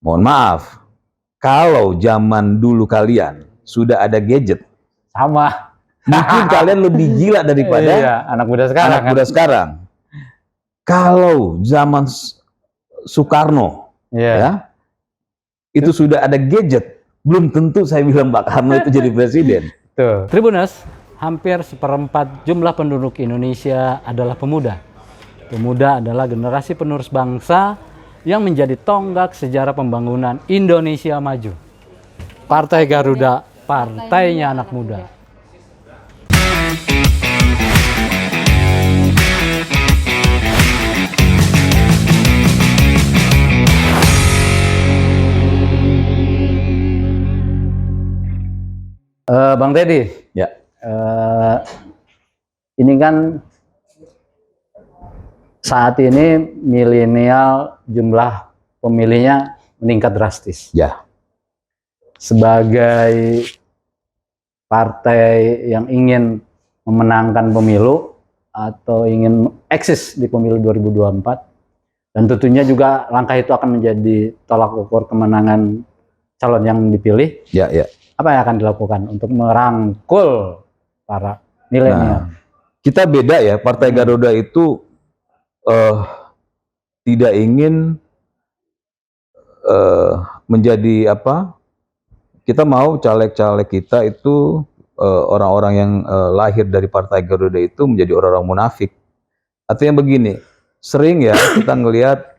Mohon maaf, kalau zaman dulu kalian sudah ada gadget, Sama. mungkin kalian lebih gila daripada Iya, anak muda sekarang. anak muda sekarang. Kalau zaman Soekarno, ya, itu sudah ada gadget, belum tentu saya bilang Pak Karno itu jadi presiden. Tuh. Tribuners, hampir seperempat jumlah penduduk Indonesia adalah pemuda. Pemuda adalah generasi penerus bangsa yang menjadi tonggak sejarah pembangunan Indonesia maju. Partai Garuda, partainya anak muda. Bang Teddy, Ya. Ini kan saat ini milenial jumlah pemilihnya meningkat drastis. Ya. Sebagai partai yang ingin memenangkan pemilu atau ingin eksis di pemilu 2024, dan tentunya juga langkah itu akan menjadi tolak ukur kemenangan calon yang dipilih. Ya, ya. Apa yang akan dilakukan untuk merangkul para milenial? Nah, kita beda ya, Partai Garuda itu tidak ingin menjadi apa? Kita mau caleg-caleg kita itu orang-orang yang lahir dari Partai Garuda itu menjadi orang-orang munafik. Artinya begini, sering ya kita ngelihat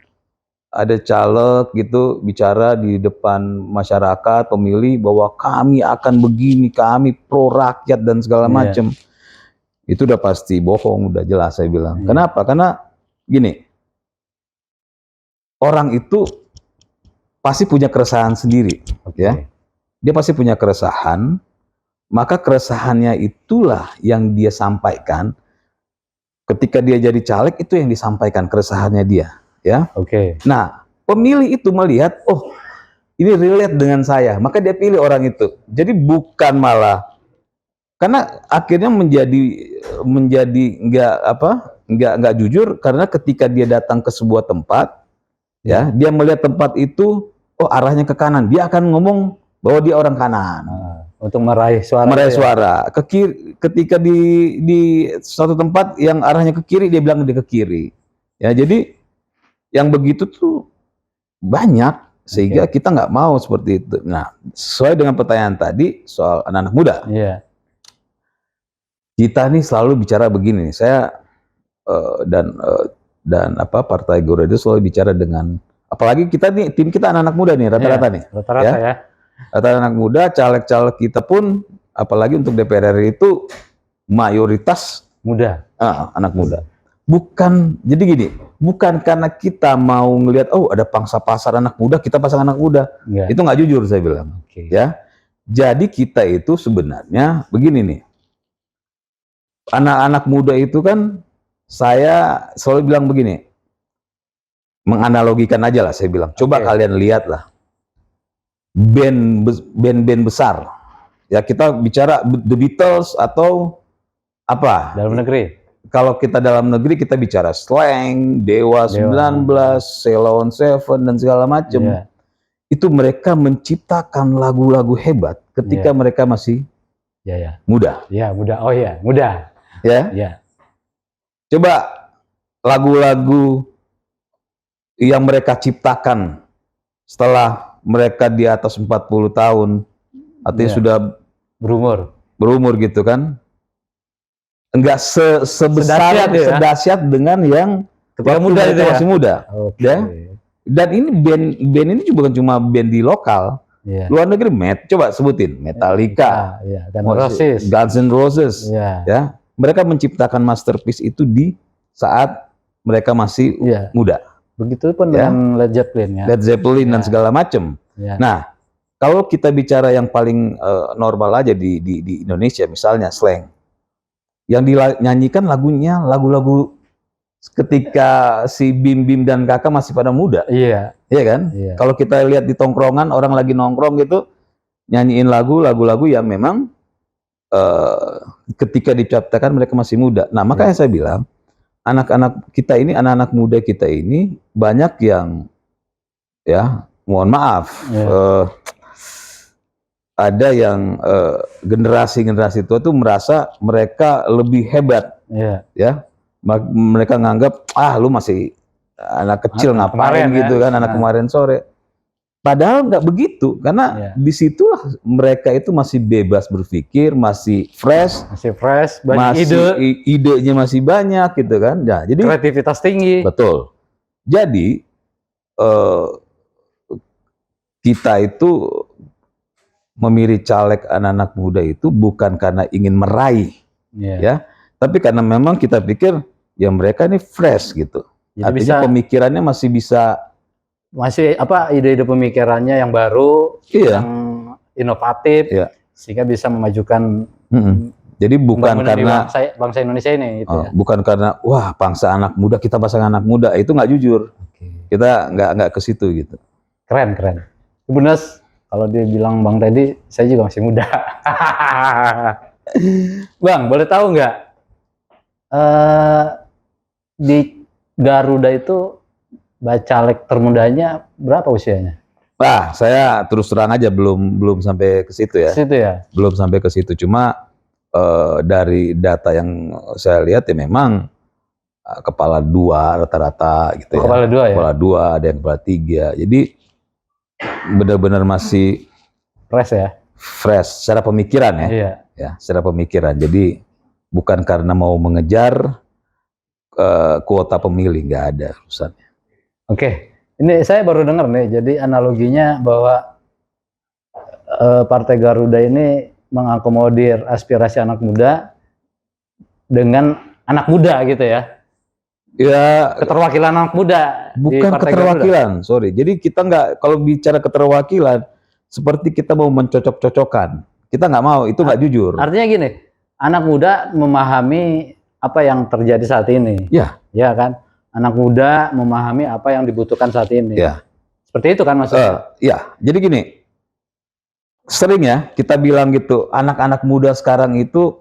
ada caleg gitu bicara di depan masyarakat, pemilih bahwa kami akan begini, kami pro rakyat dan segala macam. Itu udah pasti bohong, udah jelas saya bilang. Kenapa? Karena gini, orang itu pasti punya keresahan sendiri, ya. Dia pasti punya keresahan, maka keresahannya itulah yang dia sampaikan. Ketika dia jadi caleg, itu yang disampaikan keresahannya dia. Ya, Nah, pemilih itu melihat, oh, ini relate dengan saya, maka dia pilih orang itu. Jadi bukan malah, karena akhirnya menjadi nggak jujur, karena ketika dia datang ke sebuah tempat, ya, dia melihat tempat itu, oh arahnya ke kanan, dia akan ngomong bahwa dia orang kanan. Untuk meraih suara. Ke kiri, ketika di suatu tempat yang arahnya ke kiri, dia bilang dia ke kiri. Ya, jadi yang begitu tuh banyak, sehingga kita nggak mau seperti itu. Nah, sesuai dengan pertanyaan tadi soal anak-anak muda, kita nih selalu bicara begini. Saya dan Partai Garuda itu selalu bicara dengan, apalagi kita nih, tim kita anak-anak muda nih rata-rata nih. Rata-rata ya. Rata-rata anak muda, caleg-caleg kita pun, apalagi untuk DPR RI itu mayoritas muda, anak muda. Bukan, jadi gini, bukan karena kita mau ngelihat, oh ada pangsa pasar anak muda, kita pasang anak muda. Itu nggak jujur saya bilang. Ya, jadi kita itu sebenarnya begini nih, anak-anak muda itu kan, saya selalu bilang begini, menganalogikan aja lah saya bilang, coba kalian lihatlah band besar, ya kita bicara The Beatles atau apa dalam negeri. Kalau kita dalam negeri kita bicara Slank, Dewa 19, Sheila on 7 dan segala macam. Itu mereka menciptakan lagu-lagu hebat ketika mereka masih muda. Muda. Oh iya, muda. Coba lagu-lagu yang mereka ciptakan setelah mereka di atas 40 tahun, artinya sudah berumur gitu kan. Enggak sebesar sedahsyat dengan yang muda itu masih muda. Dan ini band ini bukan cuma band di lokal, luar negeri. Coba sebutin Metallica, Guns N' Roses, ya, mereka menciptakan masterpiece itu di saat mereka masih muda. Begitupun dengan Led Zeppelin, Led Zeppelin dan segala macam. Nah, kalau kita bicara yang paling normal aja di Indonesia, misalnya Slank, yang dinyanyikan lagu-lagu ketika si Bim dan Kakak masih pada muda. Iya kan? Kalau kita lihat di tongkrongan, orang lagi nongkrong gitu, nyanyiin lagu-lagu yang memang ketika diciptakan mereka masih muda. Nah, makanya saya bilang, anak-anak kita ini, anak-anak muda kita ini, banyak yang mohon maaf, Iya. ada yang generasi-generasi tua tuh merasa mereka lebih hebat, Iya. ya. Mereka nganggap, lu masih anak kecil Anak ngapain kemarin ya. gitu kan, anak Nah. kemarin sore. Padahal nggak begitu, karena Iya. disitulah mereka itu masih bebas berpikir, masih fresh, Masih fresh, banyak masih ide, idenya masih banyak gitu kan. Nah, jadi kreativitas tinggi. betul. Jadi eh, kita itu memilih caleg anak-anak muda itu bukan karena ingin meraih, Iya. ya, tapi karena memang kita pikir ya mereka ini fresh gitu. Jadi Artinya bisa pemikirannya masih bisa, masih apa ide-ide pemikirannya yang baru, iya, yang inovatif, iya. sehingga bisa memajukan Jadi bukan pembangunan di karena bangsa Indonesia ini, gitu ya. bukan karena wah bangsa anak muda, kita bangsa anak muda, itu nggak jujur. Kita nggak ke situ gitu. Keren, keren. Bener, kalau dia bilang Bang Teddy, saya juga masih muda. Bang, boleh tahu nggak, di Garuda itu bacalek termudanya berapa usianya? Wah, saya terus terang aja belum sampai ke situ ya. Situ ya? Belum sampai ke situ. Cuma dari data yang saya lihat ya memang kepala 2 rata-rata gitu ya. Kepala 2 ya? Kepala 2, ada yang kepala 3. Jadi benar-benar masih fresh ya? Fresh secara pemikiran ya. Iya. Ya, secara pemikiran. Jadi bukan karena mau mengejar kuota pemilih, nggak ada urusannya. Oke, ini saya baru dengar nih, jadi analoginya bahwa Partai Garuda ini mengakomodir aspirasi anak muda dengan anak muda gitu ya? Ya, keterwakilan anak muda. Bukan keterwakilan, sorry. Jadi kita nggak, kalau bicara keterwakilan, seperti kita mau mencocok-cocokkan. Kita nggak mau, itu nggak jujur. Artinya gini, anak muda memahami apa yang terjadi saat ini. Ya. Ya kan? Anak muda memahami apa yang dibutuhkan saat ini. Ya. Seperti itu kan maksudnya? Ya, jadi gini, sering ya kita bilang gitu, anak-anak muda sekarang itu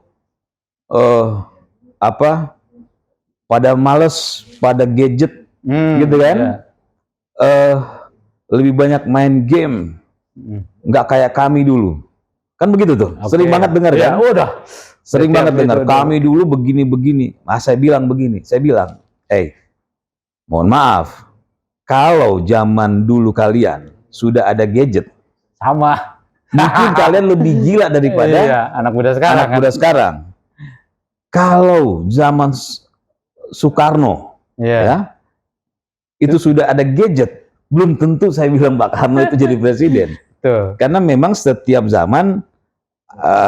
pada males, pada gadget, gitu kan? Ya. Lebih banyak main game, nggak kayak kami dulu. Kan begitu tuh, sering banget dengar kan? Udah. Sering banget dengar, kami dulu begini-begini. Saya bilang begini, saya bilang, mohon maaf, kalau zaman dulu kalian sudah ada gadget, sama, mungkin kalian lebih gila daripada anak muda sekarang. Anak muda sekarang. Kalau zaman Soekarno, ya, itu sudah ada gadget, belum tentu saya bilang Pak Karno itu jadi presiden. Tuh. Karena memang setiap zaman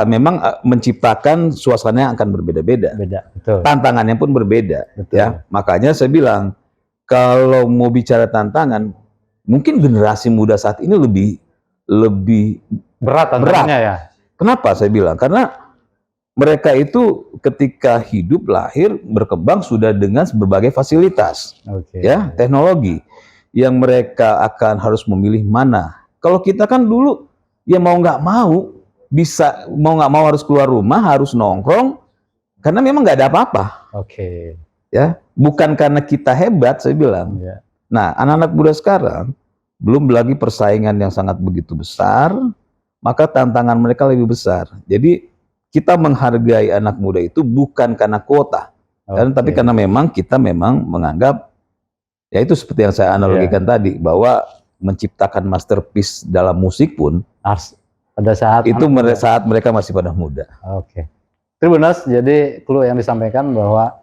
memang menciptakan suasana yang akan berbeda-beda. Tantangannya pun berbeda. Betul. Ya, makanya saya bilang kalau mau bicara tantangan, mungkin generasi muda saat ini lebih berat tantangannya ya. Kenapa saya bilang? Karena mereka itu ketika hidup, lahir, berkembang sudah dengan berbagai fasilitas, ya, teknologi yang mereka akan harus memilih mana. Kalau kita kan dulu ya mau nggak mau bisa, mau nggak mau harus keluar rumah, harus nongkrong, karena memang nggak ada apa-apa. Ya, bukan karena kita hebat, saya bilang. Nah, anak-anak muda sekarang belum lagi persaingan yang sangat begitu besar, maka tantangan mereka lebih besar. Jadi kita menghargai anak muda itu bukan karena kuota, tapi karena memang kita menganggap, ya itu seperti yang saya analogikan tadi, bahwa menciptakan masterpiece dalam musik pun pada saat itu saat mereka masih pada muda. Tribuners, jadi clue yang disampaikan bahwa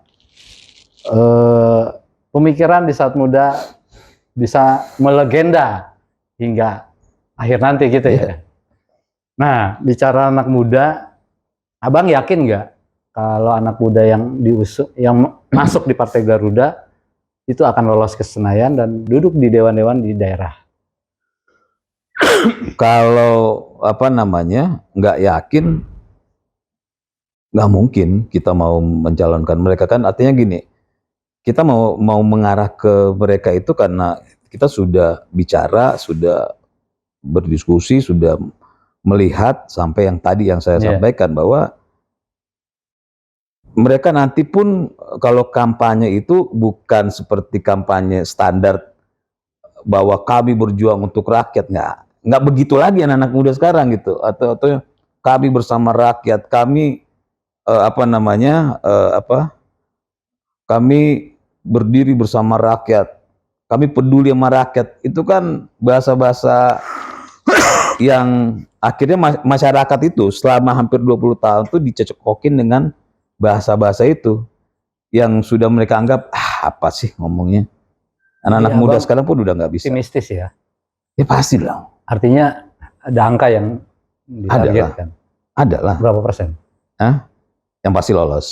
pemikiran di saat muda bisa melegenda hingga akhir nanti gitu ya. Nah, bicara anak muda, Abang yakin nggak kalau anak muda yang masuk di Partai Garuda itu akan lolos ke Senayan dan duduk di dewan-dewan di daerah? Kalau nggak yakin, nggak mungkin kita mau mencalonkan mereka, kan artinya gini, kita mau mengarah ke mereka itu karena kita sudah bicara, sudah berdiskusi, sudah melihat sampai yang tadi yang saya sampaikan, bahwa mereka nanti pun kalau kampanye itu bukan seperti kampanye standar bahwa kami berjuang untuk rakyat, nggak begitu lagi anak-anak muda sekarang gitu, atau kami bersama rakyat, kami kami berdiri bersama rakyat, kami peduli sama rakyat. Itu kan bahasa-bahasa yang akhirnya masyarakat itu selama hampir 20 tahun tuh dicocokin dengan bahasa-bahasa itu yang sudah mereka anggap apa sih ngomongnya. Anak-anak muda sekarang pun udah nggak bisa. Optimistis ya? Ya pasti lah. Artinya ada angka yang ditargetkan? Ada lah. Berapa persen? Yang pasti lolos.